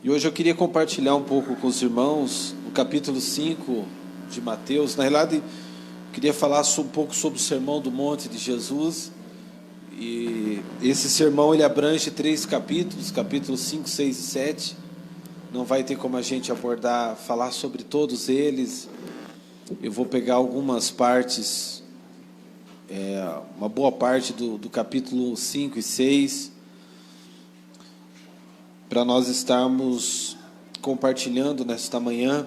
E hoje eu queria compartilhar um pouco com os irmãos o capítulo 5 de Mateus. Na realidade, eu queria falar um pouco sobre o Sermão do Monte de Jesus. E esse sermão ele abrange 3 capítulos, capítulos 5, 6 e 7. Não vai ter como a gente falar sobre todos eles. Eu vou pegar algumas partes, uma boa parte do capítulo 5 e 6, para nós estarmos compartilhando nesta manhã.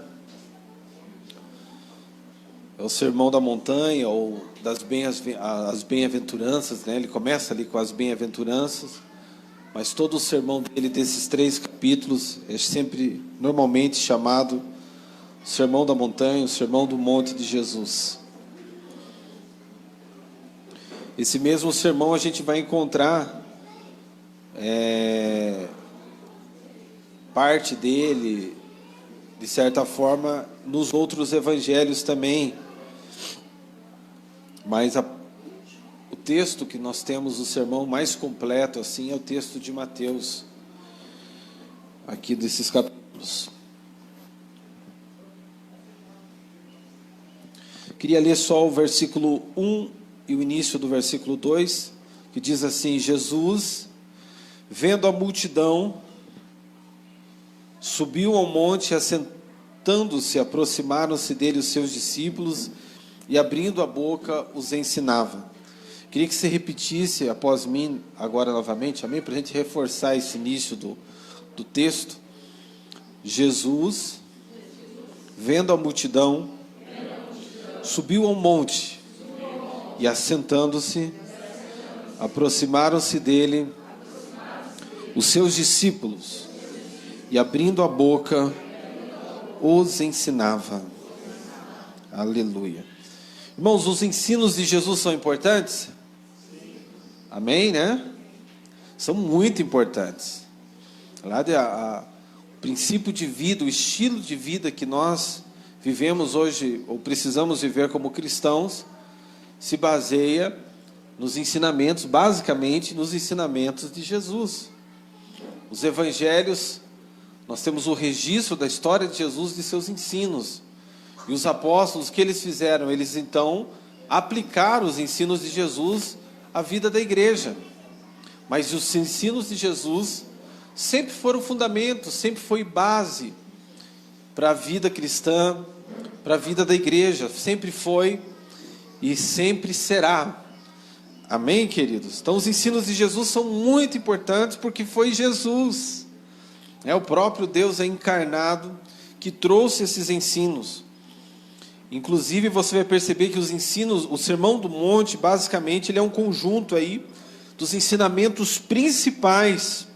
É o Sermão da Montanha, ou as bem-aventuranças, né? Ele começa ali com as bem-aventuranças, mas todo o sermão dele, desses 3 capítulos, é sempre, normalmente, chamado Sermão da Montanha, o Sermão do Monte de Jesus. Esse mesmo sermão a gente vai encontrar parte dele, de certa forma, nos outros evangelhos também. Mas o texto que nós temos, o sermão mais completo, assim, é o texto de Mateus, aqui desses capítulos. Queria ler só o versículo 1 e o início do versículo 2, que diz assim: Jesus, vendo a multidão, subiu ao monte, assentando-se, aproximaram-se dele os seus discípulos, e abrindo a boca, os ensinava. Queria que você repetisse após mim, agora novamente, amém? Para a gente reforçar esse início do texto. Jesus, vendo a multidão, subiu ao monte, e assentando-se, aproximaram-se dele os seus discípulos, e abrindo a boca, os ensinava. Aleluia. Irmãos, os ensinos de Jesus são importantes? Amém, né? São muito importantes. O princípio de vida, o estilo de vida que nós vivemos hoje, ou precisamos viver como cristãos, se baseia nos ensinamentos, basicamente nos ensinamentos de Jesus. Os evangelhos, nós temos o registro da história de Jesus, de seus ensinos. E os apóstolos, o que eles fizeram? Eles então aplicaram os ensinos de Jesus à vida da igreja. Mas os ensinos de Jesus sempre foram fundamento, sempre foi base para a vida cristã, para a vida da igreja. Sempre foi e sempre será. Amém, queridos? Então os ensinos de Jesus são muito importantes, porque foi Jesus, o próprio Deus encarnado, que trouxe esses ensinos. Inclusive você vai perceber que os ensinos, o Sermão do Monte, basicamente, ele é um conjunto aí dos ensinamentos principais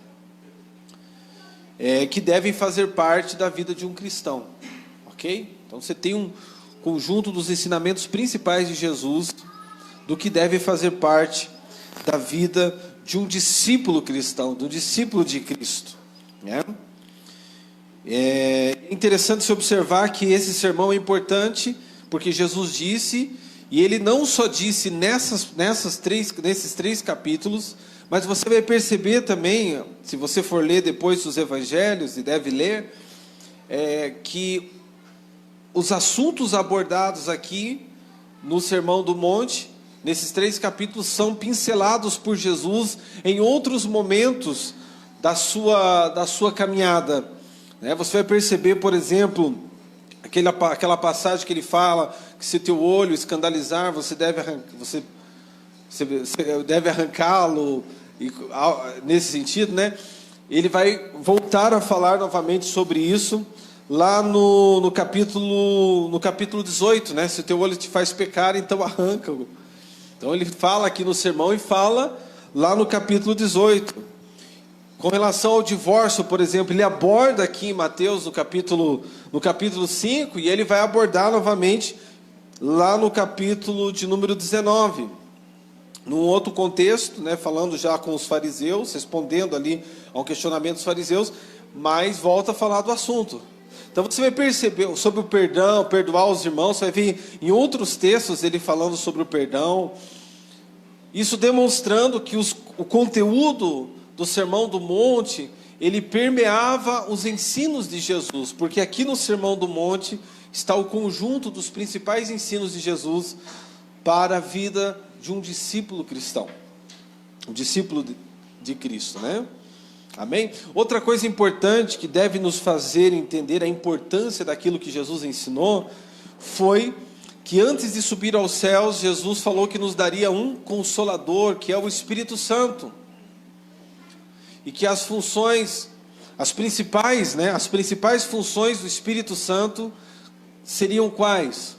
que devem fazer parte da vida de um cristão, ok? Então você tem um conjunto dos ensinamentos principais de Jesus, do que deve fazer parte da vida de um discípulo cristão, de um discípulo de Cristo, né? É interessante se observar que esse sermão é importante, porque Jesus disse, e ele não só disse nesses 3 capítulos, mas você vai perceber também, se você for ler depois dos evangelhos, e deve ler, que os assuntos abordados aqui no Sermão do Monte, nesses 3 capítulos, são pincelados por Jesus em outros momentos da sua caminhada. Você vai perceber, por exemplo, aquela passagem que ele fala que se teu olho escandalizar, você deve arrancá-lo, nesse sentido, né? Ele vai voltar a falar novamente sobre isso lá no capítulo 18, né? Se o teu olho te faz pecar, então arranca-o. Então ele fala aqui no sermão e fala lá no capítulo 18. Com relação ao divórcio, por exemplo, ele aborda aqui em Mateus no capítulo 5, e ele vai abordar novamente lá no capítulo de número 19. Num outro contexto, né, falando já com os fariseus, respondendo ali ao questionamento dos fariseus, mas volta a falar do assunto. Então você vai perceber sobre o perdão, perdoar os irmãos, você vai ver em outros textos ele falando sobre o perdão. Isso demonstrando que o conteúdo do Sermão do Monte, ele permeava os ensinos de Jesus, porque aqui no Sermão do Monte está o conjunto dos principais ensinos de Jesus para a vida de um discípulo cristão, um discípulo de Cristo, né? Amém? Outra coisa importante que deve nos fazer entender a importância daquilo que Jesus ensinou foi que antes de subir aos céus, Jesus falou que nos daria um Consolador, que é o Espírito Santo, e que as funções, as principais funções do Espírito Santo seriam quais?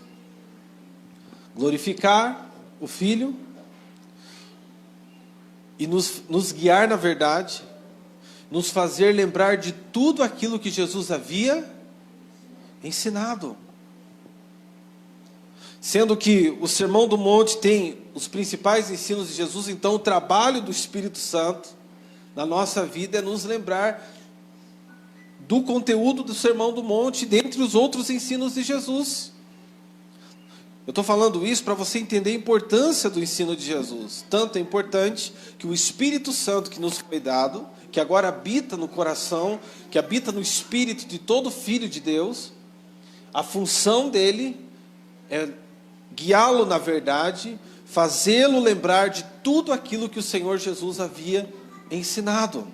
Glorificar o Filho e nos guiar na verdade, nos fazer lembrar de tudo aquilo que Jesus havia ensinado. Sendo que o Sermão do Monte tem os principais ensinos de Jesus, então o trabalho do Espírito Santo na nossa vida é nos lembrar do conteúdo do Sermão do Monte, dentre os outros ensinos de Jesus. Eu estou falando isso para você entender a importância do ensino de Jesus. Tanto é importante que o Espírito Santo que nos foi dado, que agora habita no coração, que habita no espírito de todo filho de Deus, a função dele é guiá-lo na verdade, fazê-lo lembrar de tudo aquilo que o Senhor Jesus havia ensinado.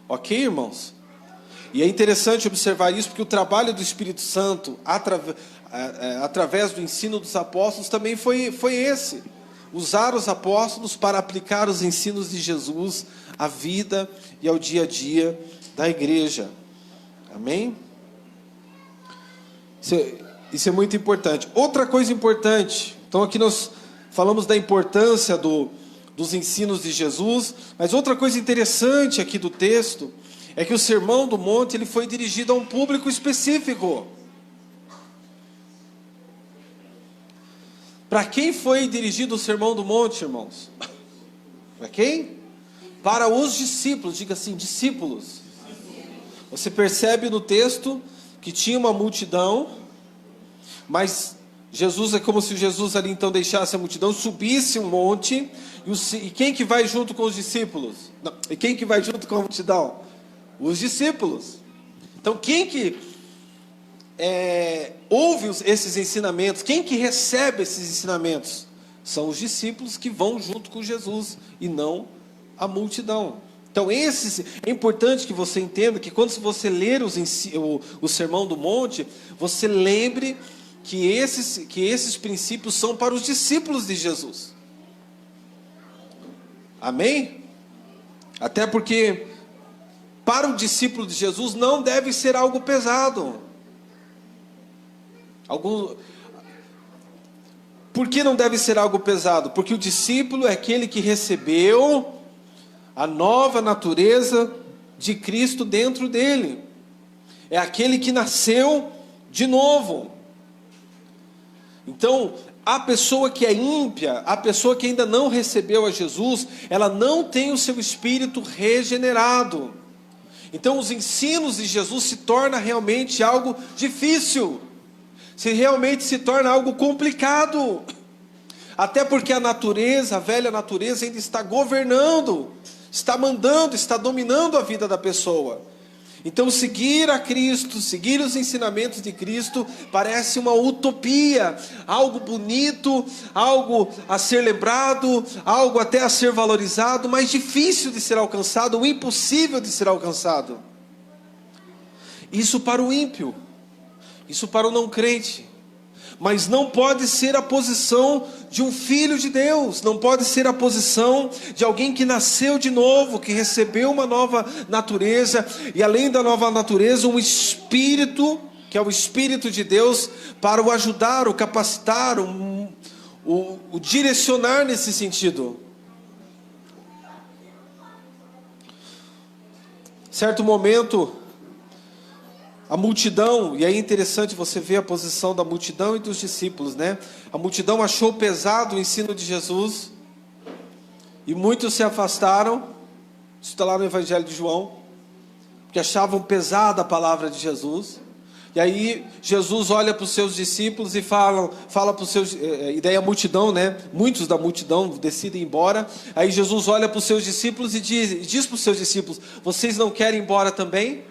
Ok, irmãos? E é interessante observar isso, porque o trabalho do Espírito Santo, através do ensino dos apóstolos, também foi esse. Usar os apóstolos para aplicar os ensinos de Jesus à vida e ao dia a dia da igreja. Amém? Isso é muito importante. Outra coisa importante, então aqui nós falamos da importância dos ensinos de Jesus, mas outra coisa interessante aqui do texto é que o Sermão do Monte ele foi dirigido a um público específico. Para quem foi dirigido o Sermão do Monte, irmãos? Para quem? Para os discípulos, diga assim, discípulos. Você percebe no texto que tinha uma multidão, mas Jesus, é como se Jesus ali então deixasse a multidão, subisse um monte, e quem que vai junto com os discípulos? Não, e quem que vai junto com a multidão? Os discípulos. Então quem que ouve esses ensinamentos, quem que recebe esses ensinamentos? São os discípulos que vão junto com Jesus, e não a multidão. Então é importante que você entenda que quando você ler o Sermão do Monte, você lembre que esses princípios são para os discípulos de Jesus. Amém? Até porque para o discípulo de Jesus não deve ser algo pesado. Por que não deve ser algo pesado? Porque o discípulo é aquele que recebeu a nova natureza de Cristo dentro dele. É aquele que nasceu de novo. Então, a pessoa que é ímpia, a pessoa que ainda não recebeu a Jesus, ela não tem o seu espírito regenerado. Então, os ensinos de Jesus se tornam realmente algo difícil. Realmente se torna algo complicado. Até porque a velha natureza ainda está governando, está mandando, está dominando a vida da pessoa. Então seguir a Cristo, seguir os ensinamentos de Cristo parece uma utopia, algo bonito, algo a ser lembrado, algo até a ser valorizado, mas difícil de ser alcançado, impossível de ser alcançado. Isso para o ímpio, isso para o não crente. Mas não pode ser a posição de um filho de Deus, não pode ser a posição de alguém que nasceu de novo, que recebeu uma nova natureza, e além da nova natureza, um espírito, que é o Espírito de Deus, para o ajudar, o capacitar, o direcionar nesse sentido. Certo momento, a multidão, e aí é interessante você ver a posição da multidão e dos discípulos, né? A multidão achou pesado o ensino de Jesus, e muitos se afastaram. Isso está lá no Evangelho de João, porque achavam pesada a palavra de Jesus. E aí Jesus olha para os seus discípulos e fala para os seus, e daí a multidão, né? Muitos da multidão decidem ir embora. Aí Jesus olha para os seus discípulos e diz para os seus discípulos: vocês não querem ir embora também?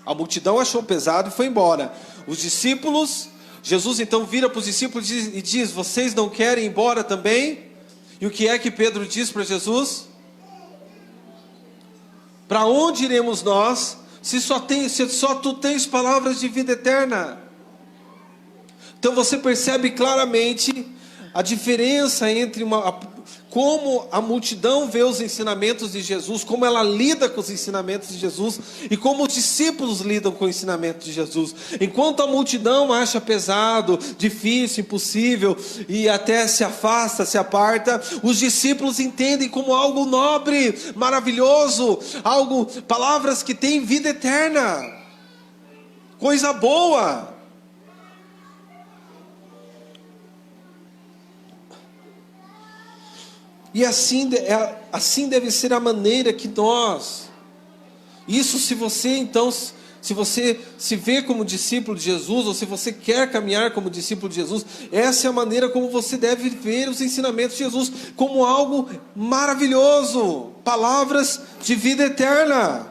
A multidão achou pesado e foi embora. Os discípulos, Jesus então vira para os discípulos e diz: vocês não querem ir embora também? E o que é que Pedro diz para Jesus? Para onde iremos nós? Se só tu tens palavras de vida eterna. Então você percebe claramente a diferença entre como a multidão vê os ensinamentos de Jesus, como ela lida com os ensinamentos de Jesus e como os discípulos lidam com o ensinamento de Jesus. Enquanto a multidão acha pesado, difícil, impossível e até se afasta, se aparta, os discípulos entendem como algo nobre, maravilhoso, palavras que têm vida eterna, coisa boa. E assim deve ser a maneira que nós, isso se você então, se você se vê como discípulo de Jesus, ou se você quer caminhar como discípulo de Jesus, essa é a maneira como você deve ver os ensinamentos de Jesus, como algo maravilhoso, palavras de vida eterna.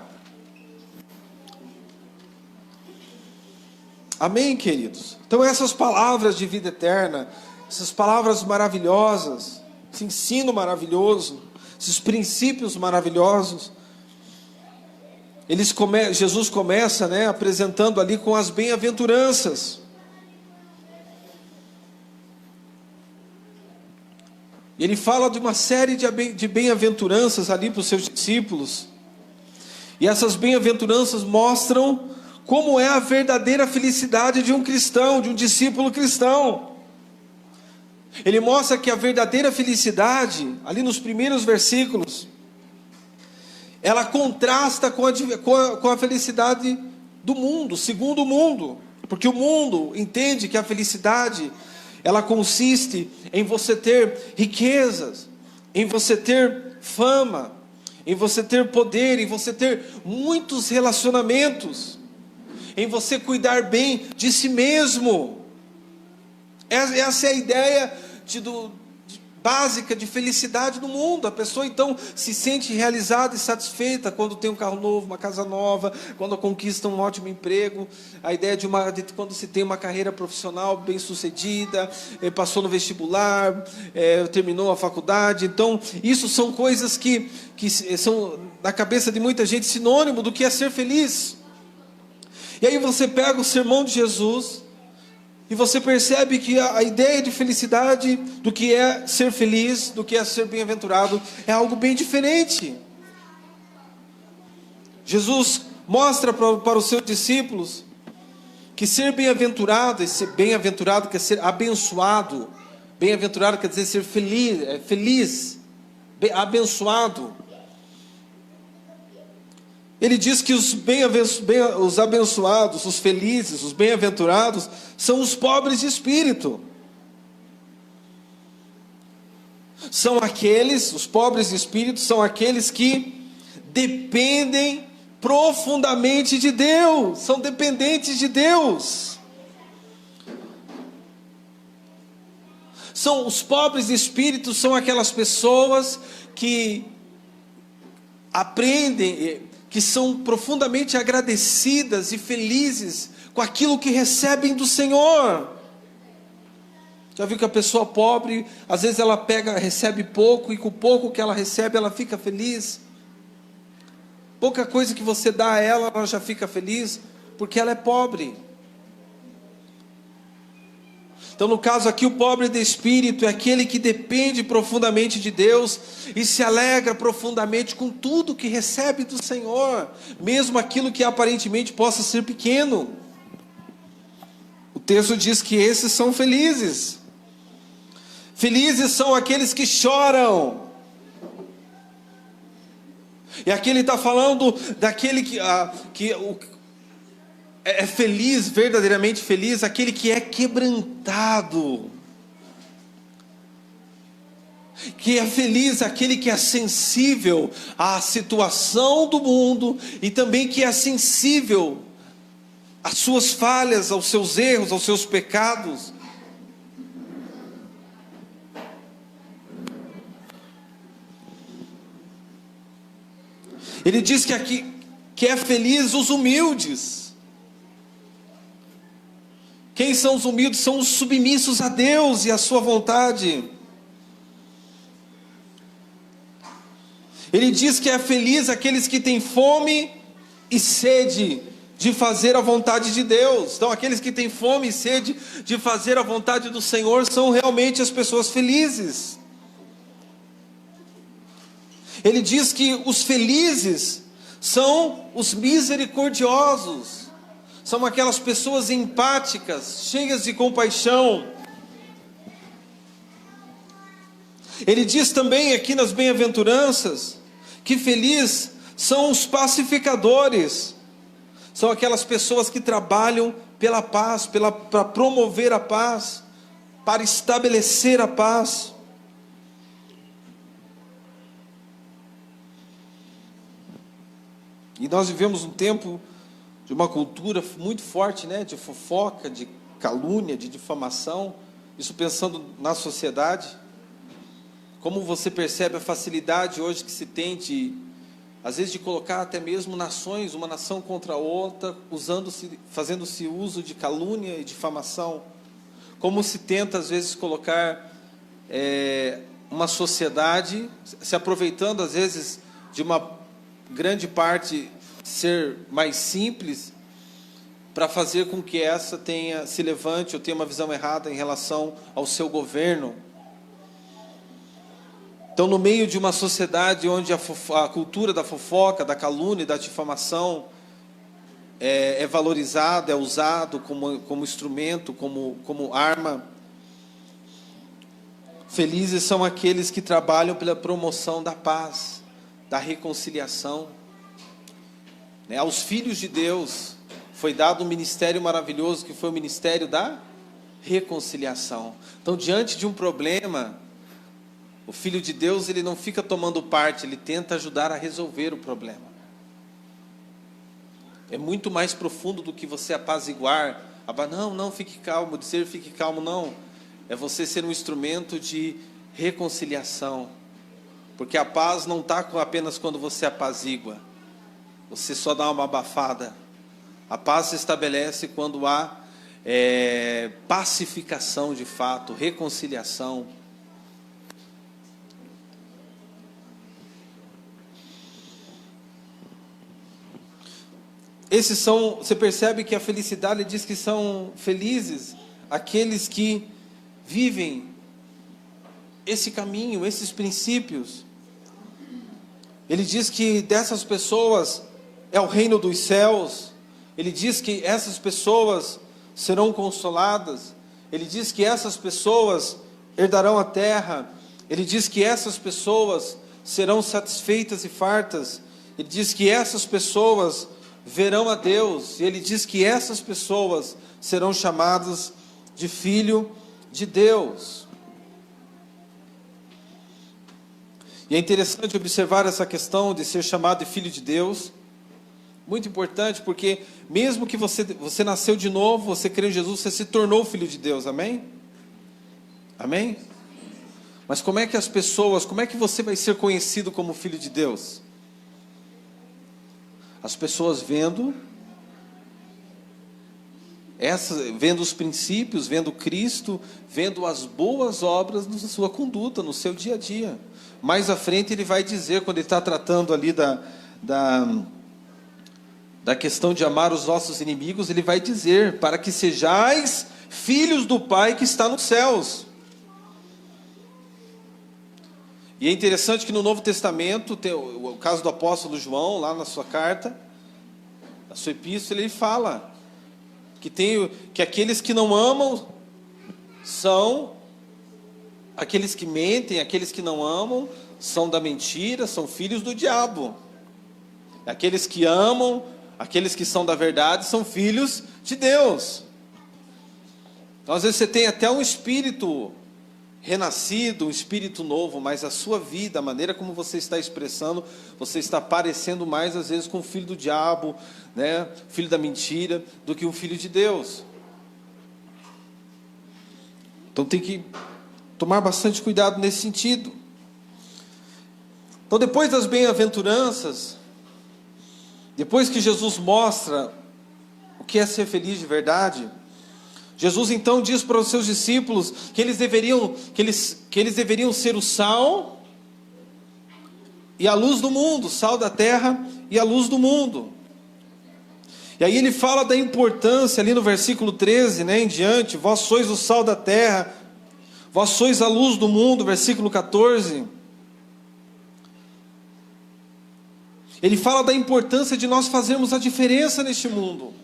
Amém, queridos? Então essas palavras de vida eterna, essas palavras maravilhosas, esse ensino maravilhoso, esses princípios maravilhosos, Jesus começa, né, apresentando ali com as bem-aventuranças. E ele fala de uma série de bem-aventuranças ali para os seus discípulos. E essas bem-aventuranças mostram como é a verdadeira felicidade de um cristão, de um discípulo cristão. Ele mostra que a verdadeira felicidade, ali nos primeiros versículos, ela contrasta com a felicidade do mundo, segundo o mundo. Porque o mundo entende que a felicidade, ela consiste em você ter riquezas, em você ter fama, em você ter poder, em você ter muitos relacionamentos, em você cuidar bem de si mesmo. Essa é a ideia básica de felicidade do mundo. A pessoa então se sente realizada e satisfeita quando tem um carro novo, uma casa nova, quando conquista um ótimo emprego. A ideia de quando se tem uma carreira profissional bem sucedida, passou no vestibular, terminou a faculdade. Então isso são coisas que são na cabeça de muita gente sinônimo do que é ser feliz. E aí você pega o sermão de Jesus e você percebe que a ideia de felicidade, do que é ser feliz, do que é ser bem-aventurado, é algo bem diferente. Jesus mostra para os seus discípulos que ser bem-aventurado, e ser bem-aventurado quer ser abençoado. Bem-aventurado quer dizer ser feliz, abençoado. Ele diz que os abençoados, os felizes, os bem-aventurados, são os pobres de espírito. Os pobres de espírito são aqueles que dependem profundamente de Deus, são dependentes de Deus. Os pobres de espírito são aquelas pessoas que aprendem, que são profundamente agradecidas e felizes com aquilo que recebem do Senhor. Já viu que a pessoa pobre, às vezes ela recebe pouco, e com o pouco que ela recebe, ela fica feliz. Pouca coisa que você dá a ela, ela já fica feliz, porque ela é pobre. Então, no caso aqui, o pobre de espírito é aquele que depende profundamente de Deus e se alegra profundamente com tudo que recebe do Senhor, mesmo aquilo que aparentemente possa ser pequeno. O texto diz que esses são felizes. Felizes são aqueles que choram. E aqui ele está falando daquele que é feliz, verdadeiramente feliz, aquele que é quebrantado. Que é feliz aquele que é sensível à situação do mundo e também que é sensível às suas falhas, aos seus erros, aos seus pecados. Ele diz que é feliz os humildes. Quem são os humildes? São os submissos a Deus e à sua vontade. Ele diz que é feliz aqueles que têm fome e sede de fazer a vontade de Deus. Então, aqueles que têm fome e sede de fazer a vontade do Senhor são realmente as pessoas felizes. Ele diz que os felizes são os misericordiosos, são aquelas pessoas empáticas, cheias de compaixão. Ele diz também aqui nas bem-aventuranças que felizes são os pacificadores, são aquelas pessoas que trabalham pela paz, para promover a paz, para estabelecer a paz. E nós vivemos um tempo de uma cultura muito forte, né? De fofoca, de calúnia, de difamação. Isso pensando na sociedade. Como você percebe a facilidade hoje que se tem às vezes de colocar até mesmo nações, uma nação contra a outra, fazendo-se uso de calúnia e difamação. Como se tenta às vezes colocar uma sociedade, se aproveitando às vezes de uma grande parte ser mais simples, para fazer com que essa se levante ou tenha uma visão errada em relação ao seu governo. Então, no meio de uma sociedade onde a cultura da fofoca, da calúnia, da difamação é valorizada, é usado como instrumento, como arma, felizes são aqueles que trabalham pela promoção da paz, da reconciliação. Aos filhos de Deus foi dado um ministério maravilhoso, que foi o ministério da reconciliação. Então, diante de um problema, o Filho de Deus, ele não fica tomando parte, ele tenta ajudar a resolver o problema. É muito mais profundo do que você apaziguar. Não, fique calmo, dizer fique calmo, não. É você ser um instrumento de reconciliação. Porque a paz não está apenas quando você apazigua. Você só dá uma abafada. A paz se estabelece quando há pacificação de fato, reconciliação. Você percebe que a felicidade diz que são felizes aqueles que vivem esse caminho, esses princípios. Ele diz que dessas pessoas é o reino dos céus. Ele diz que essas pessoas serão consoladas. Ele diz que essas pessoas herdarão a terra. Ele diz que essas pessoas serão satisfeitas e fartas. Ele diz que essas pessoas verão a Deus. E ele diz que essas pessoas serão chamadas de filho de Deus. E é interessante observar essa questão de ser chamado de filho de Deus. Muito importante, porque mesmo que você nasceu de novo, você crê em Jesus, você se tornou filho de Deus, amém? Amém? Mas como é que você vai ser conhecido como filho de Deus? As pessoas vendo os princípios, vendo Cristo, vendo as boas obras na sua conduta, no seu dia a dia. Mais à frente ele vai dizer, quando ele está tratando ali da questão de amar os nossos inimigos, ele vai dizer, para que sejais filhos do Pai que está nos céus. E é interessante que no Novo Testamento, tem o caso do apóstolo João, lá na sua carta, na sua epístola, ele fala que aqueles que não amam são aqueles que mentem, aqueles que não amam são da mentira, são filhos do diabo. Aqueles que amam, aqueles que são da verdade, são filhos de Deus. Então, às vezes você tem até um espírito renascido, um espírito novo, mas a sua vida, a maneira como você está expressando, você está parecendo mais às vezes com o filho do diabo, né, filho da mentira, do que um filho de Deus. Então tem que tomar bastante cuidado nesse sentido. Então, depois das bem-aventuranças, depois que Jesus mostra o que é ser feliz de verdade, Jesus então diz para os seus discípulos que eles deveriam ser o sal e a luz do mundo, sal da terra e a luz do mundo. E aí ele fala da importância, ali no versículo 13, né, em diante: vós sois o sal da terra, vós sois a luz do mundo, versículo 14. Ele fala da importância de nós fazermos a diferença neste mundo.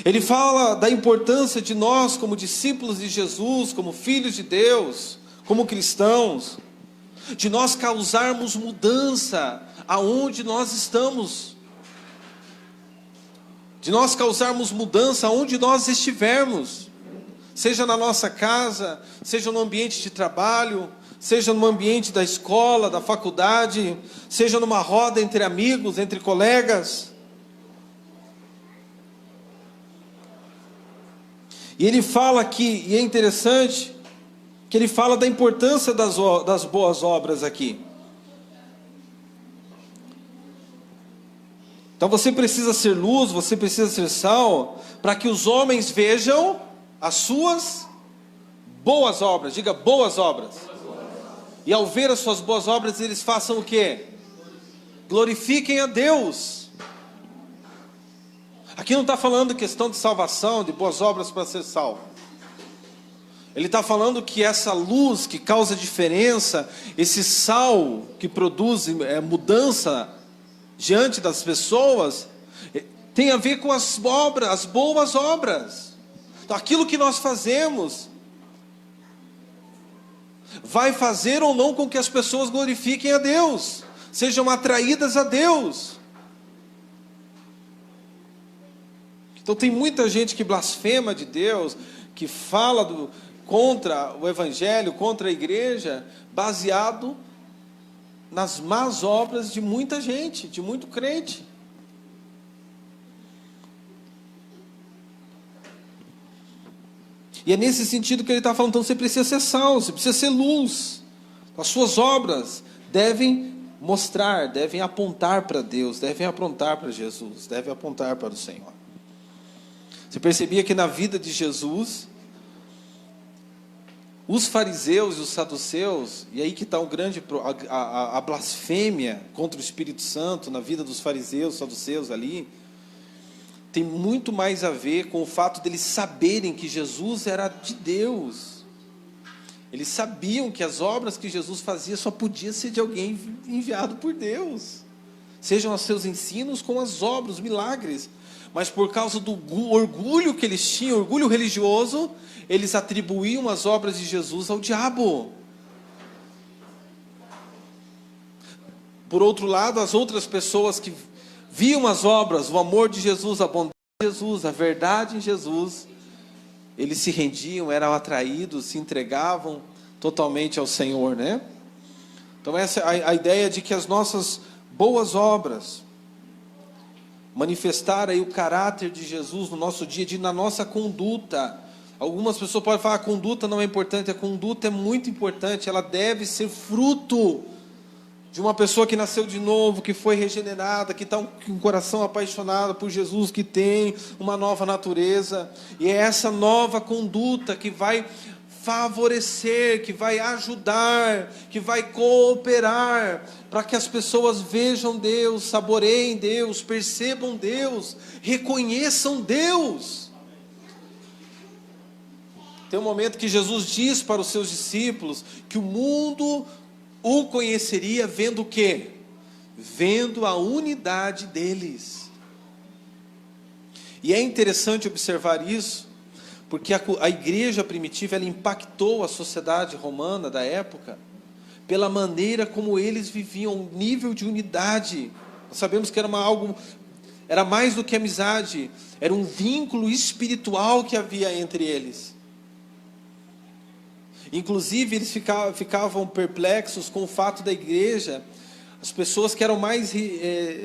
Ele fala da importância de nós, como discípulos de Jesus, como filhos de Deus, como cristãos, de nós causarmos mudança aonde nós estamos, de nós causarmos mudança aonde nós estivermos, seja na nossa casa, seja no ambiente de trabalho, seja no ambiente da escola, da faculdade, seja numa roda entre amigos, entre colegas. E ele fala aqui, e é interessante, que ele fala da importância das boas obras aqui. Então você precisa ser luz, você precisa ser sal, para que os homens vejam as suas boas obras. Diga, boas obras. E ao ver as suas boas obras, eles façam o quê? Glorifiquem a Deus. Aqui não está falando questão de salvação, de boas obras para ser salvo. Ele está falando que essa luz que causa diferença, esse sal que produz mudança diante das pessoas, tem a ver com as obras, as boas obras. Então, aquilo que nós fazemos vai fazer ou não com que as pessoas glorifiquem a Deus, sejam atraídas a Deus. Então tem muita gente que blasfema de Deus, que fala contra o Evangelho, contra a igreja, baseado nas más obras de muita gente, de muito crente. E é nesse sentido que ele está falando. Então você precisa ser sal, você precisa ser luz. As suas obras devem mostrar, devem apontar para Deus, devem apontar para Jesus, devem apontar para o Senhor. Você percebia que na vida de Jesus, os fariseus e os saduceus, e aí que está a blasfêmia contra o Espírito Santo na vida dos fariseus, saduceus ali, tem muito mais a ver com o fato deles saberem que Jesus era de Deus. Eles sabiam que as obras que Jesus fazia só podia ser de alguém enviado por Deus. Sejam os seus ensinos como as obras, os milagres. Mas por causa do orgulho que eles tinham, orgulho religioso, eles atribuíam as obras de Jesus ao diabo. Por outro lado, as outras pessoas que viam as obras, o amor de Jesus, a bondade de Jesus, a verdade em Jesus, eles se rendiam, eram atraídos, se entregavam totalmente ao Senhor, né? Então essa é a ideia de que as nossas boas obras, manifestar aí o caráter de Jesus no nosso dia a dia, na nossa conduta. Algumas pessoas podem falar, a conduta não é importante. A conduta é muito importante, ela deve ser fruto de uma pessoa que nasceu de novo, que foi regenerada, que está com um coração apaixonado por Jesus, que tem uma nova natureza. E é essa nova conduta que vai favorecer, que vai ajudar, que vai cooperar, para que as pessoas vejam Deus, saboreiem Deus, percebam Deus, reconheçam Deus. Tem um momento que Jesus diz para os seus discípulos que o mundo o conheceria vendo o quê? Vendo a unidade deles. E é interessante observar isso, porque a igreja primitiva, ela impactou a sociedade romana da época, pela maneira como eles viviam, um nível de unidade. Nós sabemos que era mais do que amizade, era um vínculo espiritual que havia entre eles. Inclusive, eles ficavam perplexos com o fato da igreja, as pessoas que eram mais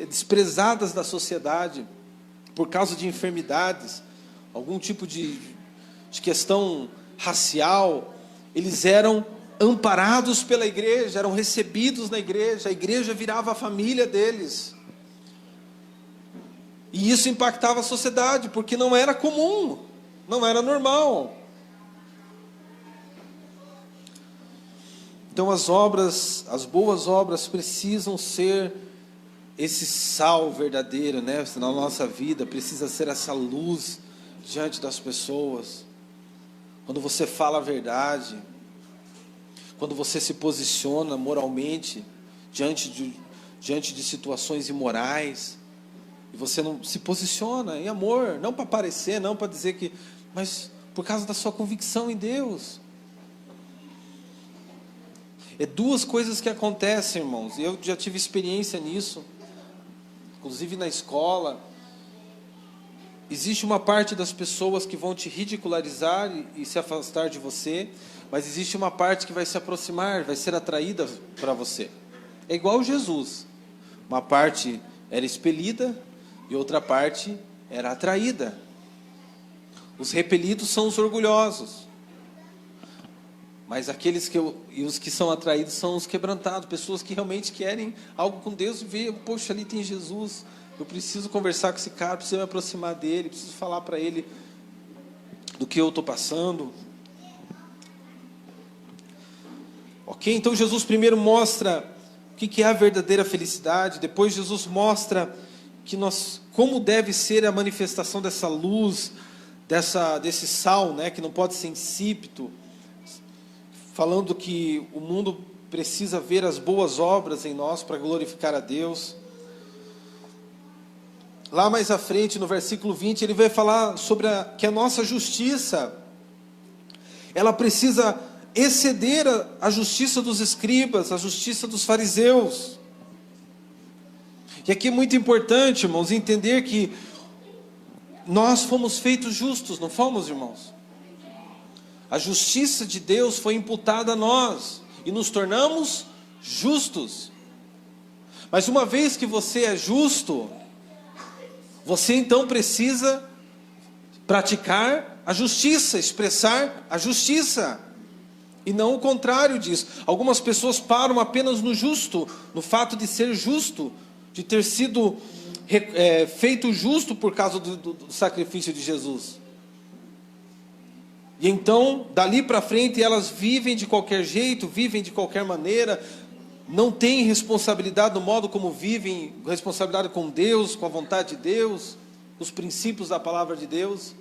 desprezadas da sociedade, por causa de enfermidades, algum tipo de questão racial, eles eram amparados pela igreja, eram recebidos na igreja, a igreja virava a família deles. E isso impactava a sociedade, porque não era comum, não era normal. Então as boas obras precisam ser esse sal verdadeiro, né, na nossa vida, precisa ser essa luz diante das pessoas. Quando você fala a verdade, quando você se posiciona moralmente diante de situações imorais, e você não se posiciona em amor, não para parecer, não para dizer que, mas por causa da sua convicção em Deus. É duas coisas que acontecem, irmãos, eu já tive experiência nisso, inclusive na escola. Existe uma parte das pessoas que vão te ridicularizar e se afastar de você, mas existe uma parte que vai se aproximar, vai ser atraída para você. É igual Jesus. Uma parte era expelida e outra parte era atraída. Os repelidos são os orgulhosos, mas os que são atraídos são os quebrantados, pessoas que realmente querem algo com Deus e veem, poxa, ali tem Jesus, eu preciso conversar com esse cara, preciso me aproximar dele, preciso falar para ele do que eu estou passando. Ok? Então Jesus primeiro mostra o que é a verdadeira felicidade, depois Jesus mostra como deve ser a manifestação dessa luz, desse sal, né, que não pode ser insípido, falando que o mundo precisa ver as boas obras em nós para glorificar a Deus. Lá mais à frente, no versículo 20, ele vai falar sobre que a nossa justiça, ela precisa exceder a justiça dos escribas, a justiça dos fariseus. E aqui é muito importante, irmãos, entender que nós fomos feitos justos, não fomos, irmãos? A justiça de Deus foi imputada a nós e nos tornamos justos. Mas uma vez que você é justo, você então precisa praticar a justiça, expressar a justiça, e não o contrário disso. Algumas pessoas param apenas no justo, no fato de ser justo, de ter sido feito justo por causa do sacrifício de Jesus. E então, dali para frente, elas vivem de qualquer jeito, vivem de qualquer maneira, não têm responsabilidade no modo como vivem, responsabilidade com Deus, com a vontade de Deus, os princípios da palavra de Deus.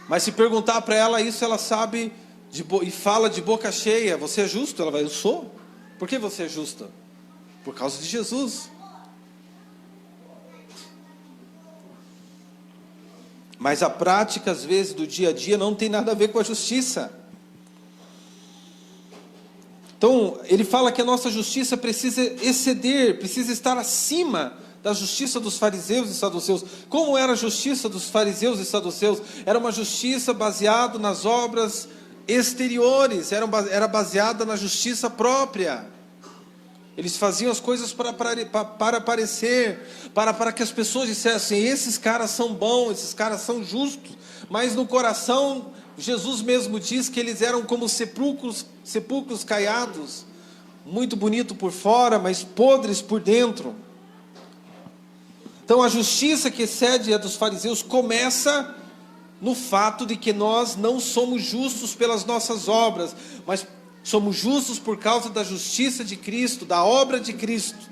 Mas se perguntar para ela isso, ela sabe e fala de boca cheia: você é justo? Ela vai: eu sou. Por que você é justa? Por causa de Jesus. Mas a prática, às vezes, do dia a dia não tem nada a ver com a justiça. Então, ele fala que a nossa justiça precisa exceder, precisa estar acima da justiça dos fariseus e saduceus. Como era a justiça dos fariseus e saduceus? Era uma justiça baseada nas obras exteriores, era baseada na justiça própria. Eles faziam as coisas para aparecer, para que as pessoas dissessem: esses caras são bons, esses caras são justos. Mas no coração, Jesus mesmo diz que eles eram como sepulcros caiados, muito bonito por fora, mas podres por dentro. Então a justiça que excede a dos fariseus começa no fato de que nós não somos justos pelas nossas obras, mas somos justos por causa da justiça de Cristo, da obra de Cristo.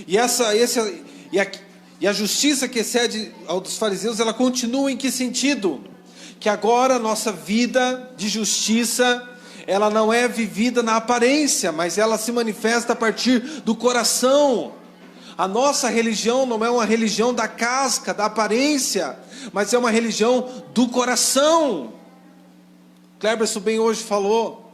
E a justiça que excede ao dos fariseus, ela continua em que sentido? Que agora a nossa vida de justiça, ela não é vivida na aparência, mas ela se manifesta a partir do coração. A nossa religião não é uma religião da casca, da aparência, mas é uma religião do coração. Cleberson bem hoje falou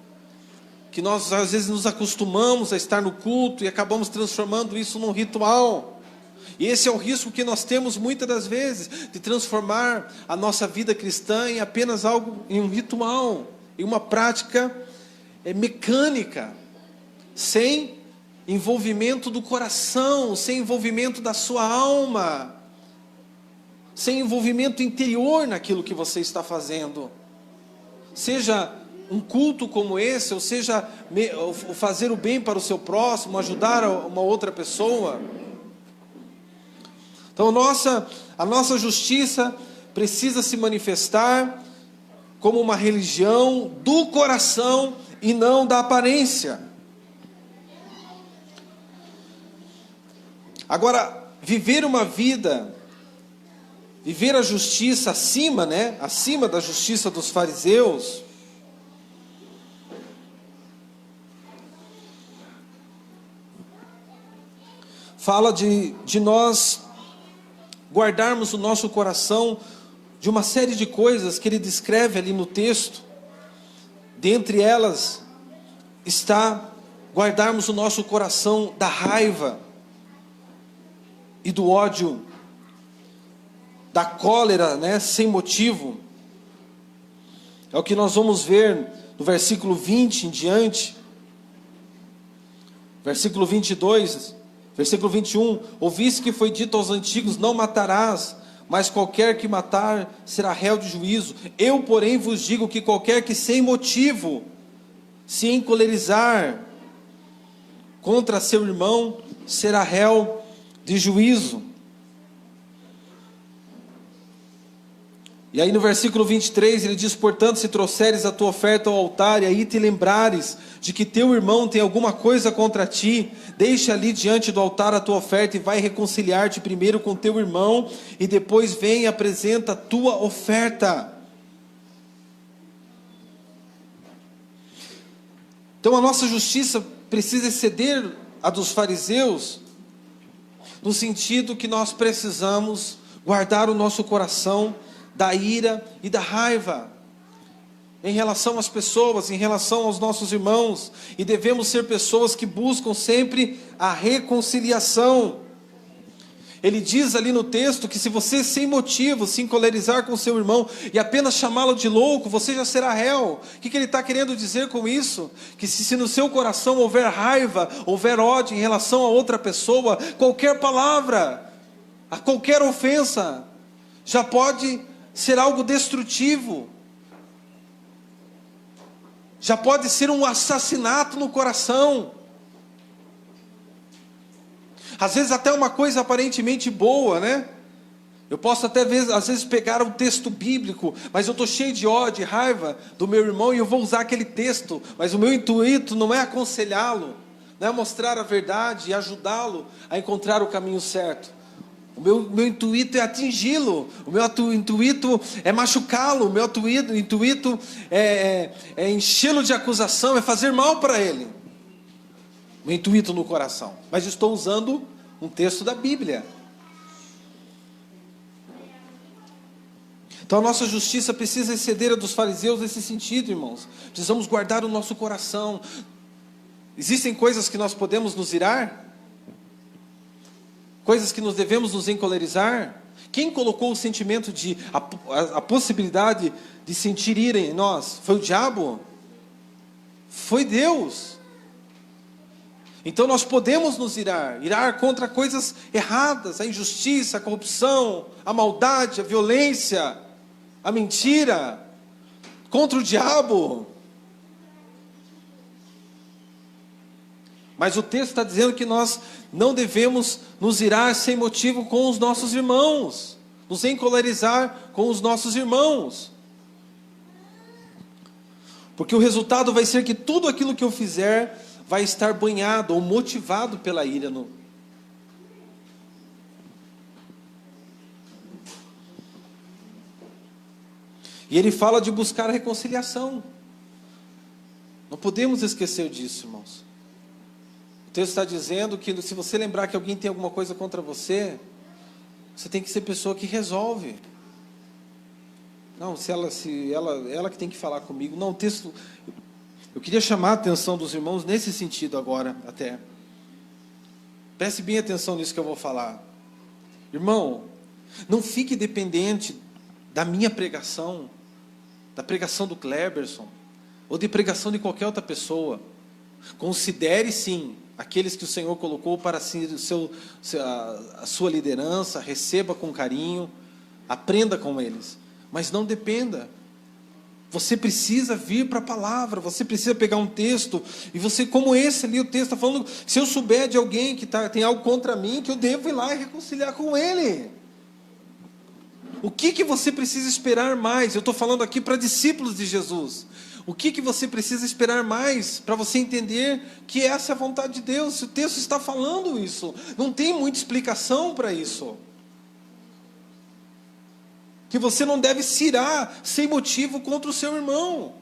que nós às vezes nos acostumamos a estar no culto e acabamos transformando isso num ritual. E esse é o risco que nós temos muitas das vezes, de transformar a nossa vida cristã em apenas algo, em um ritual, em uma prática mecânica, sem envolvimento do coração, sem envolvimento da sua alma, sem envolvimento interior naquilo que você está fazendo. Seja um culto como esse, ou seja, fazer o bem para o seu próximo, ajudar uma outra pessoa. Então a nossa justiça precisa se manifestar como uma religião do coração e não da aparência. Agora, viver a justiça acima da justiça dos fariseus, fala de nós guardarmos o nosso coração de uma série de coisas que ele descreve ali no texto. Dentre elas está guardarmos o nosso coração da raiva e do ódio, da cólera, sem motivo. É o que nós vamos ver no versículo 20 em diante. Versículo 22, versículo 21. Ouviste que foi dito aos antigos: não matarás, mas qualquer que matar será réu de juízo. Eu, porém, vos digo que qualquer que sem motivo se encolerizar contra seu irmão será réu de juízo. E aí no versículo 23 ele diz: portanto, se trouxeres a tua oferta ao altar, e aí te lembrares de que teu irmão tem alguma coisa contra ti, deixa ali diante do altar a tua oferta, e vai reconciliar-te primeiro com teu irmão, e depois vem e apresenta a tua oferta. Então a nossa justiça precisa exceder a dos fariseus, no sentido que nós precisamos guardar o nosso coração da ira e da raiva em relação às pessoas, em relação aos nossos irmãos, e devemos ser pessoas que buscam sempre a reconciliação. Ele diz ali no texto que se você sem motivo se encolerizar com seu irmão e apenas chamá-lo de louco, você já será réu. O que ele está querendo dizer com isso? Que se no seu coração houver raiva, houver ódio em relação a outra pessoa, qualquer palavra, a qualquer ofensa, já pode ser algo destrutivo. Já pode ser um assassinato no coração. Às vezes até uma coisa aparentemente boa, Eu posso até às vezes pegar um texto bíblico, mas eu estou cheio de ódio e raiva do meu irmão e eu vou usar aquele texto, mas o meu intuito não é aconselhá-lo, não é mostrar a verdade e ajudá-lo a encontrar o caminho certo. O meu intuito é atingi-lo, o meu intuito é machucá-lo, o meu intuito é enchê-lo de acusação, é fazer mal para ele. O intuito no coração. Mas estou usando um texto da Bíblia. Então a nossa justiça precisa exceder a dos fariseus nesse sentido, irmãos. Precisamos guardar o nosso coração. Existem coisas que nós podemos nos irar? Coisas que nós devemos nos encolerizar? Quem colocou o sentimento a possibilidade de sentir ira em nós? Foi o diabo? Foi Deus. Então nós podemos nos irar contra coisas erradas, a injustiça, a corrupção, a maldade, a violência, a mentira, contra o diabo. Mas o texto está dizendo que nós não devemos nos irar sem motivo com os nossos irmãos, nos encolerizar com os nossos irmãos. Porque o resultado vai ser que tudo aquilo que eu fizer vai estar banhado ou motivado pela ira. E ele fala de buscar a reconciliação. Não podemos esquecer disso, irmãos. O texto está dizendo que se você lembrar que alguém tem alguma coisa contra você, você tem que ser pessoa que resolve. Não, ela que tem que falar comigo. Não, o texto... Eu queria chamar a atenção dos irmãos nesse sentido agora, até. Preste bem atenção nisso que eu vou falar. Irmão, não fique dependente da minha pregação, da pregação do Kleberson, ou de pregação de qualquer outra pessoa. Considere sim aqueles que o Senhor colocou para ser a sua liderança, receba com carinho, aprenda com eles, mas não dependa. Você precisa vir para a palavra, você precisa pegar um texto, e você, como esse ali, o texto está falando, se eu souber de alguém que tem algo contra mim, que eu devo ir lá e reconciliar com ele. O que você precisa esperar mais? Eu estou falando aqui para discípulos de Jesus. O que você precisa esperar mais para você entender que essa é a vontade de Deus? O texto está falando isso. Não tem muita explicação para isso. Que você não deve se irar sem motivo contra o seu irmão.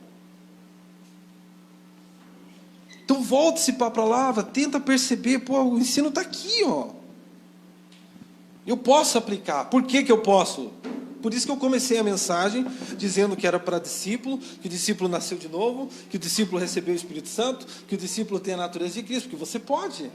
Então volte-se para a palavra, tenta perceber, o ensino está aqui, ó. Eu posso aplicar. Por que eu posso? Por isso que eu comecei a mensagem dizendo que era para discípulo, que o discípulo nasceu de novo, que o discípulo recebeu o Espírito Santo, que o discípulo tem a natureza de Cristo, porque você pode.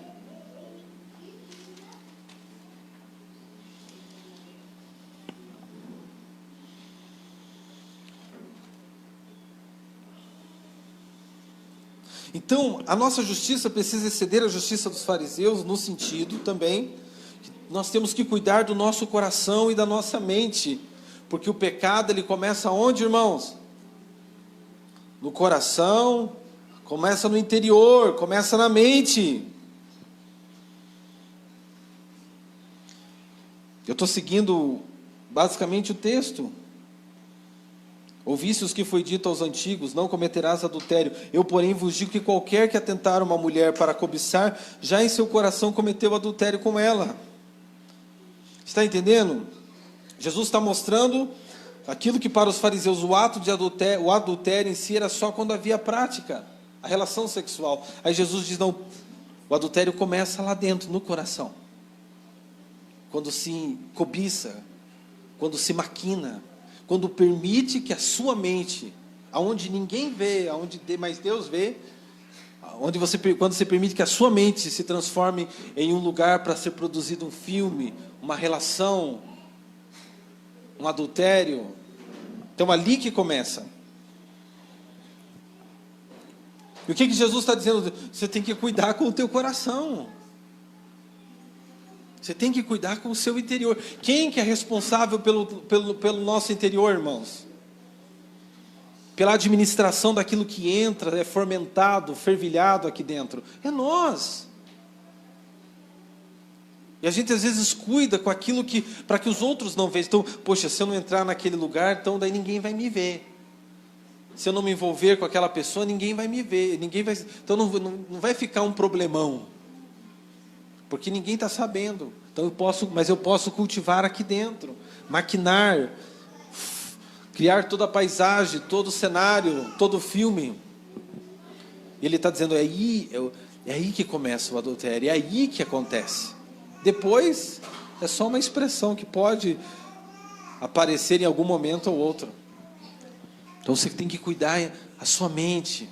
Então, a nossa justiça precisa exceder a justiça dos fariseus, no sentido também, que nós temos que cuidar do nosso coração e da nossa mente, porque o pecado, ele começa onde, irmãos? No coração, começa no interior, começa na mente. Eu estou seguindo basicamente o texto. Ouviste os que foi dito aos antigos, não cometerás adultério. Eu, porém, vos digo que qualquer que atentar uma mulher para cobiçar, já em seu coração cometeu adultério com ela. Está entendendo? Jesus está mostrando aquilo que para os fariseus o adultério em si era só quando havia prática, a relação sexual. Aí Jesus diz, não, o adultério começa lá dentro, no coração. Quando se cobiça, quando se maquina, quando permite que a sua mente, aonde ninguém vê, aonde mais Deus vê, quando você permite que a sua mente se transforme em um lugar para ser produzido um filme, uma relação, um adultério, então ali que começa. E o que Jesus está dizendo? Você tem que cuidar com o teu coração. Você tem que cuidar com o seu interior. Quem que é responsável pelo nosso interior, irmãos? Pela administração daquilo que entra, é fermentado, fervilhado aqui dentro. É nós. E a gente às vezes cuida com aquilo que, para que os outros não vejam. Então, poxa, se eu não entrar naquele lugar, então daí ninguém vai me ver. Se eu não me envolver com aquela pessoa, ninguém vai me ver. Então não vai ficar um problemão. Porque ninguém está sabendo. Então mas eu posso cultivar aqui dentro, maquinar, criar toda a paisagem, todo o cenário, todo o filme. E ele está dizendo, é aí que começa o adultério, é aí que acontece. Depois, é só uma expressão que pode aparecer em algum momento ou outro. Então você tem que cuidar a sua mente,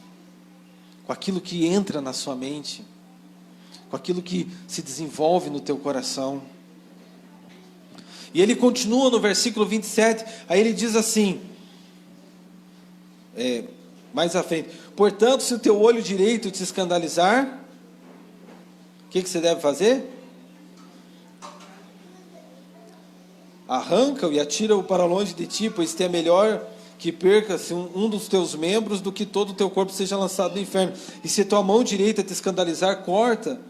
com aquilo que entra na sua mente, com aquilo que se desenvolve no teu coração. E ele continua no versículo 27, aí ele diz assim, mais à frente, portanto, se o teu olho direito te escandalizar, o que você deve fazer? Arranca-o e atira-o para longe de ti, pois te é melhor que perca-se um dos teus membros do que todo o teu corpo seja lançado no inferno. E se tua mão direita te escandalizar, corta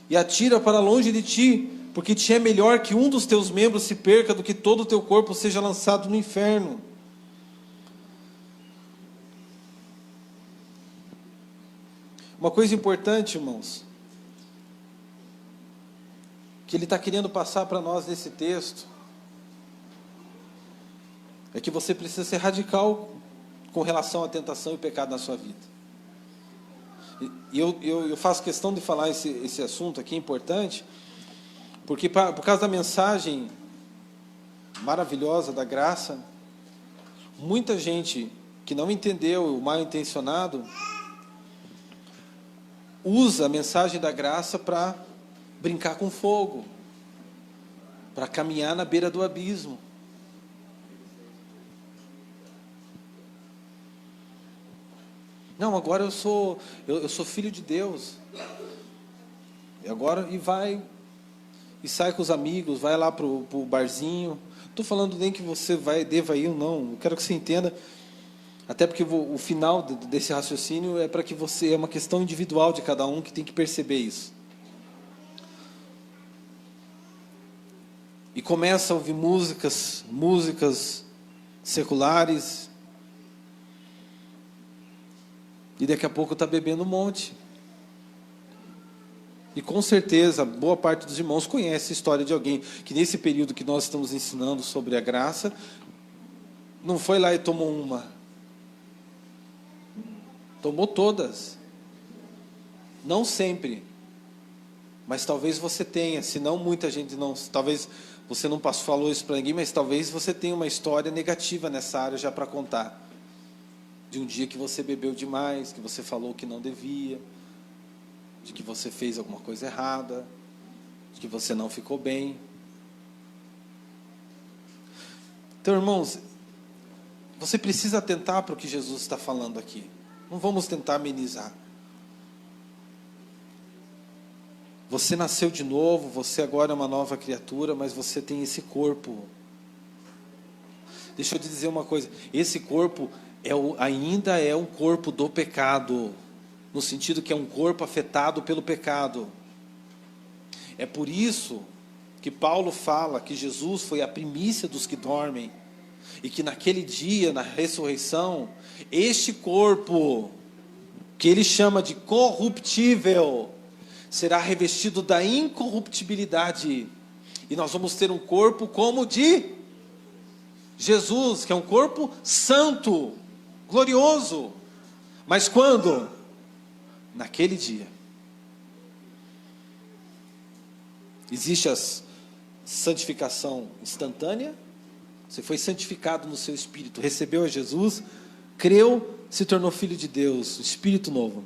e atira para longe de ti, porque te é melhor que um dos teus membros se perca do que todo o teu corpo seja lançado no inferno. Uma coisa importante, irmãos, que ele está querendo passar para nós nesse texto, é que você precisa ser radical com relação à tentação e pecado na sua vida. E eu faço questão de falar esse assunto aqui, importante, porque por causa da mensagem maravilhosa da graça, muita gente que não entendeu, o mal intencionado, usa a mensagem da graça para brincar com fogo, para caminhar na beira do abismo. Não, agora eu sou filho de Deus. E agora, e sai com os amigos, vai lá pro barzinho. Não estou falando nem que você deva ir ou não. Eu quero que você entenda, até porque o final desse raciocínio é para que você, é uma questão individual de cada um que tem que perceber isso. E começa a ouvir músicas seculares, e daqui a pouco está bebendo um monte. E com certeza, boa parte dos irmãos conhece a história de alguém que nesse período que nós estamos ensinando sobre a graça, não foi lá e tomou uma. Tomou todas. Não sempre. Mas talvez você tenha, senão muita gente não, talvez você não falou isso para ninguém, mas talvez você tenha uma história negativa nessa área já para contar. De um dia que você bebeu demais, que você falou que não devia, de que você fez alguma coisa errada, de que você não ficou bem. Então, irmãos, você precisa atentar para o que Jesus está falando aqui. Não vamos tentar amenizar. Você nasceu de novo, você agora é uma nova criatura, mas você tem esse corpo. Deixa eu te dizer uma coisa, esse corpo ainda é um corpo do pecado, no sentido que é um corpo afetado pelo pecado. É por isso que Paulo fala que Jesus foi a primícia dos que dormem, e que naquele dia, na ressurreição, este corpo, que ele chama de corruptível, será revestido da incorruptibilidade, e nós vamos ter um corpo como de Jesus, que é um corpo santo, glorioso. Mas quando? Naquele dia. Existe a santificação instantânea. Você foi santificado no seu espírito, recebeu a Jesus, creu, se tornou filho de Deus, espírito novo.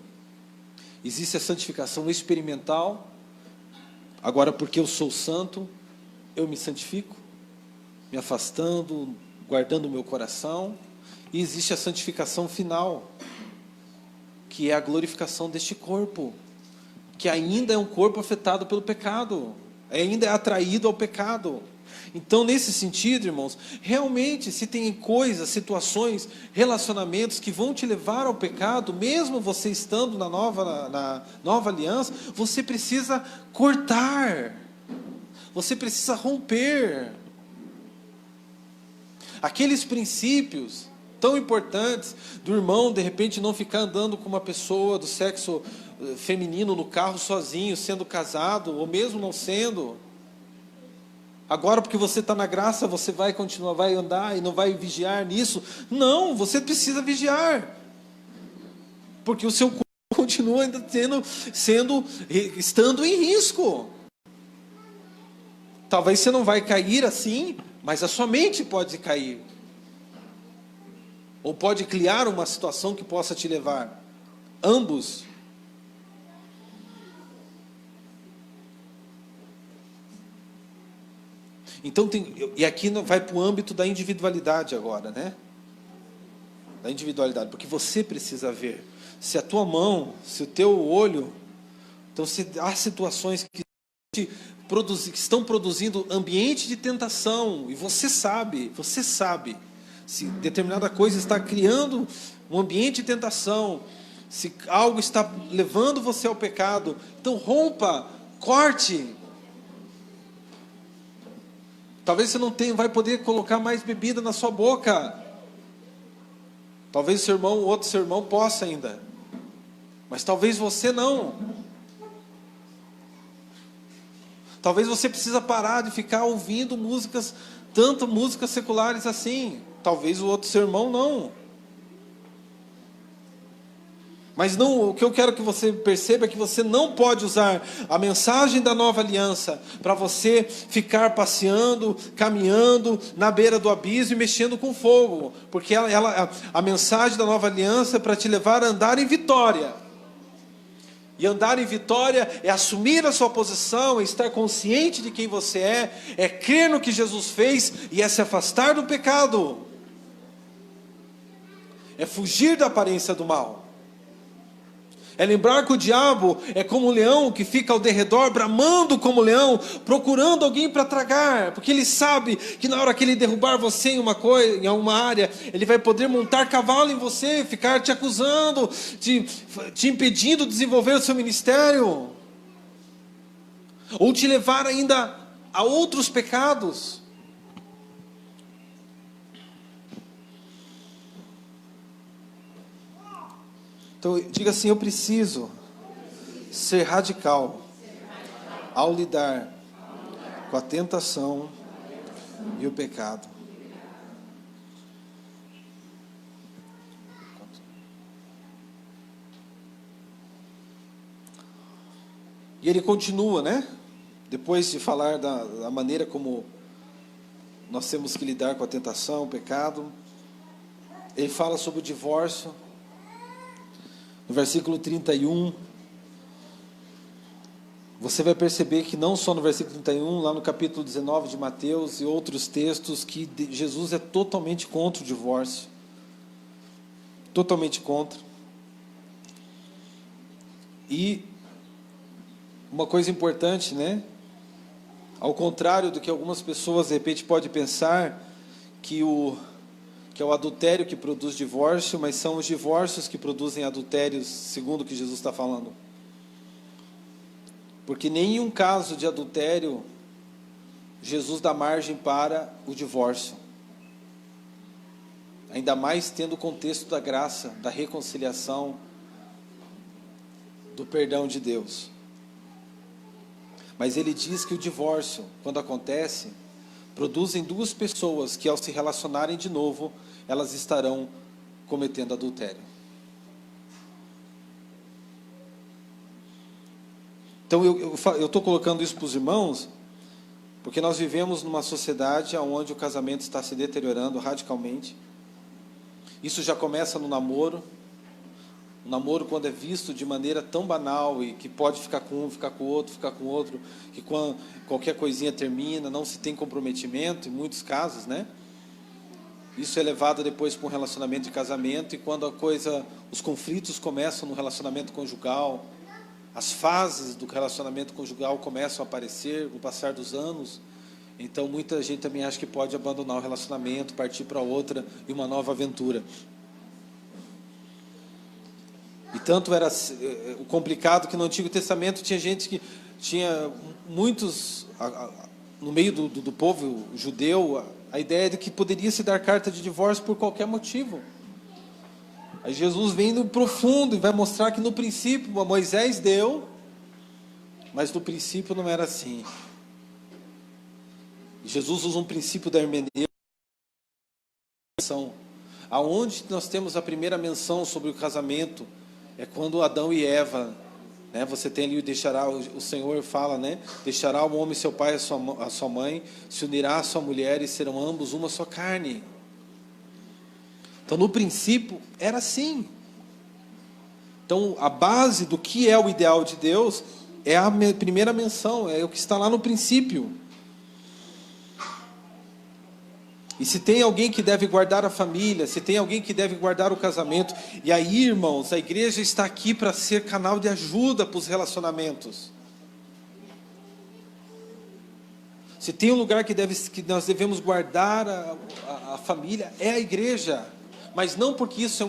Existe a santificação experimental. Agora, porque eu sou santo, eu me santifico, me afastando, guardando o meu coração. E existe a santificação final, que é a glorificação deste corpo, que ainda é um corpo afetado pelo pecado, ainda é atraído ao pecado. Então, nesse sentido, irmãos, realmente, se tem coisas, situações, relacionamentos que vão te levar ao pecado, mesmo você estando na nova aliança, você precisa cortar, você precisa romper. Aqueles princípios tão importantes do irmão, de repente, não ficar andando com uma pessoa do sexo feminino no carro sozinho, sendo casado, ou mesmo não sendo. Agora, porque você está na graça, você vai continuar, vai andar e não vai vigiar nisso. Não, você precisa vigiar. Porque o seu corpo continua ainda estando em risco. Talvez você não vai cair assim, mas a sua mente pode cair. Ou pode criar uma situação que possa te levar. Ambos. Então, e aqui vai para o âmbito da individualidade agora, né? Da individualidade, porque você precisa ver. Se a tua mão, se o teu olho... Então, se há situações que estão produzindo ambiente de tentação, e você sabe, se determinada coisa está criando um ambiente de tentação, se algo está levando você ao pecado, então rompa, corte. Talvez você não vai poder colocar mais bebida na sua boca. Talvez outro seu irmão possa ainda. Mas talvez você não. Talvez você precisa parar de ficar ouvindo músicas seculares assim. Talvez o outro seu irmão não. Mas não, o que eu quero que você perceba é que você não pode usar a mensagem da nova aliança para você ficar passeando, caminhando na beira do abismo e mexendo com fogo. Porque a mensagem da nova aliança é para te levar a andar em vitória. E andar em vitória é assumir a sua posição, é estar consciente de quem você é crer no que Jesus fez e é se afastar do pecado. É fugir da aparência do mal. É lembrar que o diabo é como um leão que fica ao derredor, bramando como leão, procurando alguém para tragar, porque ele sabe que na hora que ele derrubar você em uma coisa, em uma área, ele vai poder montar cavalo em você, ficar te acusando, te impedindo de desenvolver o seu ministério, ou te levar ainda a outros pecados. Então diga assim: eu preciso ser radical ao lidar com a tentação e o pecado. E ele continua, né? Depois de falar da maneira como nós temos que lidar com a tentação, o pecado, ele fala sobre o divórcio. No versículo 31, você vai perceber que não só no versículo 31, lá no capítulo 19 de Mateus e outros textos, que Jesus é totalmente contra o divórcio. Totalmente contra. E uma coisa importante, né? Ao contrário do que algumas pessoas de repente podem pensar, que é o adultério que produz divórcio, mas são os divórcios que produzem adultérios, segundo o que Jesus está falando. Porque nenhum caso de adultério Jesus dá margem para o divórcio. Ainda mais tendo o contexto da graça, da reconciliação, do perdão de Deus. Mas ele diz que o divórcio, quando acontece, produzem duas pessoas que, ao se relacionarem de novo, elas estarão cometendo adultério. Então eu estou colocando isso para os irmãos, porque nós vivemos numa sociedade onde o casamento está se deteriorando radicalmente. Isso já começa no namoro. O namoro, quando é visto de maneira tão banal e que pode ficar com um, ficar com o outro, ficar com o outro, que quando qualquer coisinha termina, não se tem comprometimento, em muitos casos, né? Isso é levado depois para um relacionamento de casamento, e quando os conflitos começam no relacionamento conjugal, as fases do relacionamento conjugal começam a aparecer no passar dos anos, então muita gente também acha que pode abandonar o relacionamento, partir para outra e uma nova aventura. E tanto era o complicado que no Antigo Testamento tinha gente que tinha muitos, no meio do povo judeu, a ideia de que poderia se dar carta de divórcio por qualquer motivo. Aí Jesus vem no profundo e vai mostrar que no princípio Moisés deu, mas no princípio não era assim. Jesus usa um princípio da hermenêutica, aonde nós temos a primeira menção sobre o casamento. É quando Adão e Eva, né, você tem ali, o Senhor fala, né, deixará o homem seu pai e a sua mãe, se unirá à sua mulher e serão ambos uma só carne. Então no princípio era assim. Então a base do que é o ideal de Deus é a primeira menção, é o que está lá no princípio. E se tem alguém que deve guardar a família, se tem alguém que deve guardar o casamento, e aí, irmãos, a igreja está aqui para ser canal de ajuda para os relacionamentos. Se tem um lugar que nós devemos guardar a família, é a igreja. Mas não porque isso é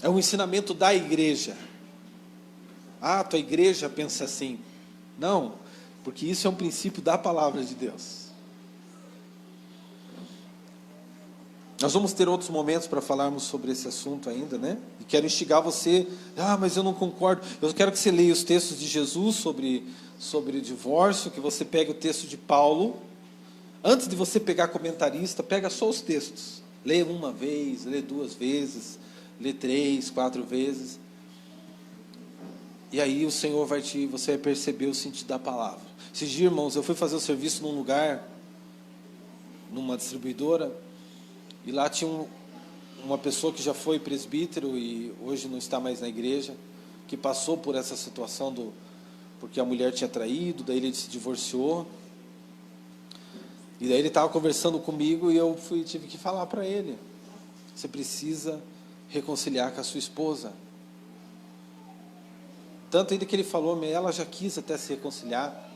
um ensinamento da igreja. Ah, tua igreja pensa assim. Não. Porque isso é um princípio da palavra de Deus. Nós vamos ter outros momentos para falarmos sobre esse assunto ainda, né? E quero instigar você, mas eu não concordo. Eu quero que você leia os textos de Jesus sobre o divórcio, que você pegue o texto de Paulo. Antes de você pegar comentarista, pega só os textos. Lê uma vez, lê 2 vezes, lê 3, 4 vezes. E aí o Senhor você vai perceber o sentido da palavra. Esses dias, irmãos, eu fui fazer o serviço num lugar, numa distribuidora, e lá tinha uma pessoa que já foi presbítero e hoje não está mais na igreja, que passou por essa situação porque a mulher tinha traído, daí ele se divorciou. E daí ele estava conversando comigo e eu tive que falar para ele: você precisa reconciliar com a sua esposa. Tanto ainda que ele falou, ela já quis até se reconciliar.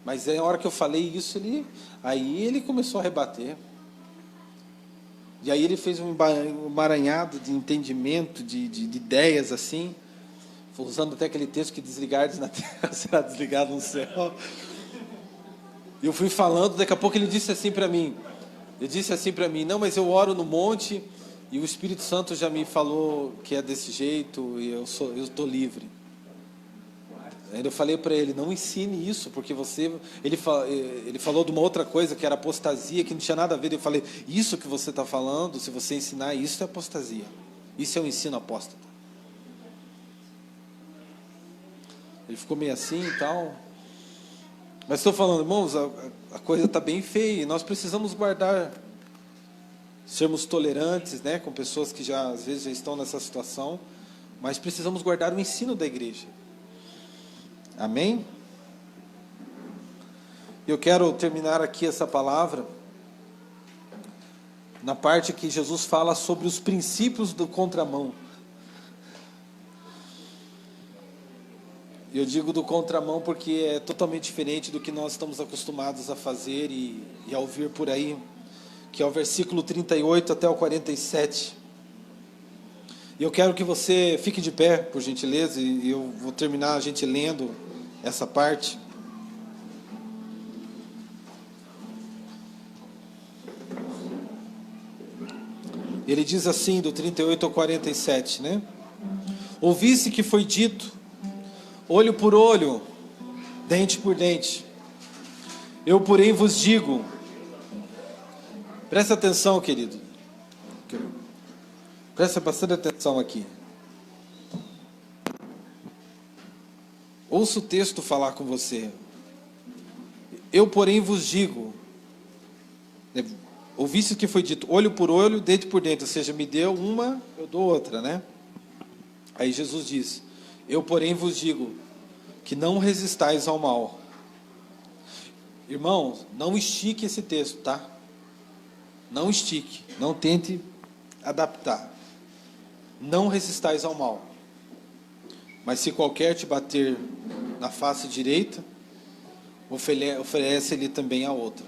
Mas na hora que eu falei isso, aí ele começou a rebater. E aí ele fez um emaranhado de entendimento, de ideias assim, usando até aquele texto que desligares na terra será desligado no céu. E eu fui falando, daqui a pouco ele disse assim para mim, não, mas eu oro no monte e o Espírito Santo já me falou que é desse jeito e eu estou livre. Aí eu falei para ele, não ensine isso, porque ele falou de uma outra coisa, que era apostasia, que não tinha nada a ver. Eu falei, isso que você está falando, se você ensinar isso é apostasia. Isso é um ensino apóstata. Ele ficou meio assim e tal. Mas estou falando, irmãos, a coisa está bem feia, e nós precisamos guardar, sermos tolerantes, né, com pessoas que às vezes já estão nessa situação, mas precisamos guardar o ensino da igreja. Amém? Eu quero terminar aqui essa palavra na parte que Jesus fala sobre os princípios do contramão. Eu digo do contramão porque é totalmente diferente do que nós estamos acostumados a fazer e a ouvir por aí, que é o versículo 38 até o 47. E eu quero que você fique de pé, por gentileza, e eu vou terminar a gente lendo essa parte. Ele diz assim, do 38 ao 47, né? Ouviste que foi dito, olho por olho, dente por dente. Eu, porém, vos digo, presta atenção, querido. Presta bastante atenção aqui. Ouça o texto falar com você. Eu, porém, vos digo, ouviste que foi dito, olho por olho, dente por dente, ou seja, me deu uma, eu dou outra, né? Aí Jesus diz, eu, porém, vos digo, que não resistais ao mal. Irmãos, não estique esse texto, tá? Não estique, não tente adaptar. Não resistais ao mal. Mas se qualquer te bater na face direita, oferece-lhe também a outra.